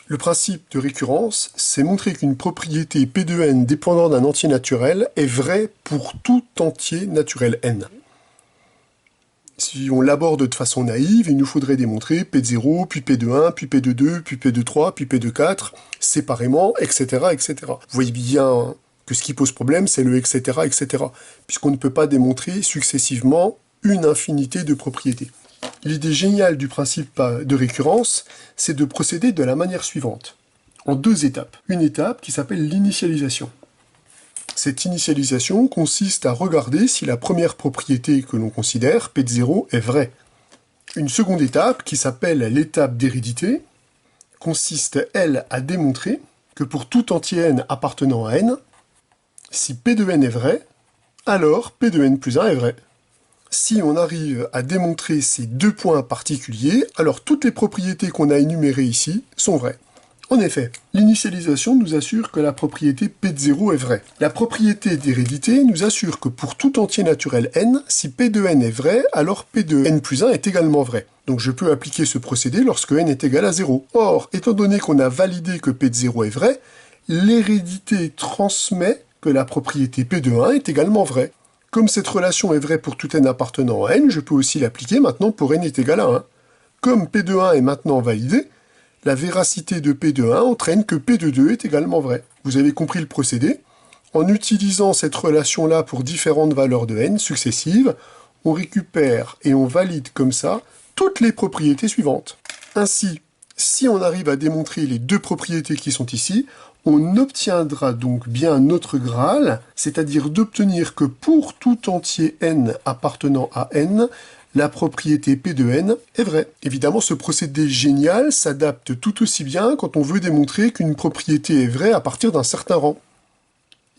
Le principe de récurrence, c'est montrer qu'une propriété P de n dépendant d'un entier naturel est vraie pour tout entier naturel n. Si on l'aborde de façon naïve, il nous faudrait démontrer P de 0, puis P de 1, puis P de 2, puis P de 3, puis P de 4, séparément, etc., etc. Vous voyez bien que ce qui pose problème, c'est le etc., etc., puisqu'on ne peut pas démontrer successivement une infinité de propriétés. L'idée géniale du principe de récurrence, c'est de procéder de la manière suivante, en deux étapes. Une étape qui s'appelle l'initialisation. Cette initialisation consiste à regarder si la première propriété que l'on considère, P de 0, est vraie. Une seconde étape, qui s'appelle l'étape d'hérédité, consiste, elle, à démontrer que pour tout entier n appartenant à n, si P de n est vrai, alors P de n plus 1 est vrai. Si on arrive à démontrer ces deux points particuliers, alors toutes les propriétés qu'on a énumérées ici sont vraies. En effet, l'initialisation nous assure que la propriété P de 0 est vraie. La propriété d'hérédité nous assure que pour tout entier naturel n, si P de n est vrai, alors P de n plus 1 est également vrai. Donc je peux appliquer ce procédé lorsque n est égal à 0. Or, étant donné qu'on a validé que P de 0 est vrai, l'hérédité transmet que la propriété P de 1 est également vraie. Comme cette relation est vraie pour tout n appartenant à n, je peux aussi l'appliquer maintenant pour n est égal à 1. Comme P de 1 est maintenant validé, la véracité de P de 1 entraîne que P de 2 est également vrai. Vous avez compris le procédé? En utilisant cette relation-là pour différentes valeurs de n successives, on récupère et on valide comme ça toutes les propriétés suivantes. Ainsi, si on arrive à démontrer les deux propriétés qui sont ici, on obtiendra donc bien notre Graal, c'est-à-dire d'obtenir que pour tout entier n appartenant à n, la propriété P de n est vraie. Évidemment, ce procédé génial s'adapte tout aussi bien quand on veut démontrer qu'une propriété est vraie à partir d'un certain rang.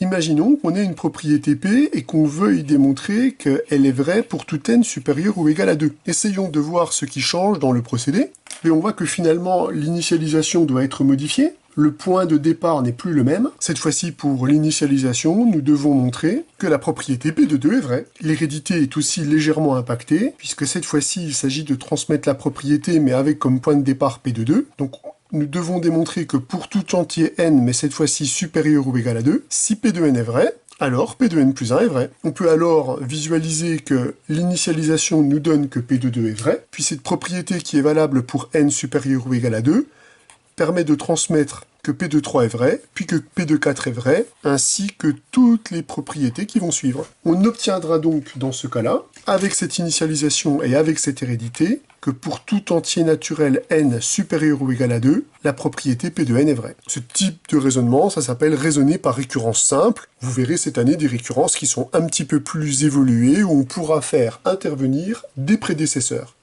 Imaginons qu'on ait une propriété P et qu'on veuille démontrer qu'elle est vraie pour tout n supérieur ou égal à 2. Essayons de voir ce qui change dans le procédé. Et on voit que finalement, l'initialisation doit être modifiée. Le point de départ n'est plus le même. Cette fois-ci, pour l'initialisation, nous devons montrer que la propriété P de 2 est vraie. L'hérédité est aussi légèrement impactée, puisque cette fois-ci, il s'agit de transmettre la propriété, mais avec comme point de départ P de 2. Donc, nous devons démontrer que pour tout entier n, mais cette fois-ci supérieur ou égal à 2, si P de n est vrai, alors P de n plus 1 est vrai. On peut alors visualiser que l'initialisation nous donne que P de 2 est vrai, puis cette propriété qui est valable pour n supérieur ou égal à 2 permet de transmettre que P de 3 est vrai, puis que P de 4 est vrai, ainsi que toutes les propriétés qui vont suivre. On obtiendra donc dans ce cas-là, avec cette initialisation et avec cette hérédité, que pour tout entier naturel n supérieur ou égal à 2, la propriété P de n est vraie. Ce type de raisonnement, ça s'appelle raisonner par récurrence simple. Vous verrez cette année des récurrences qui sont un petit peu plus évoluées, où on pourra faire intervenir des prédécesseurs.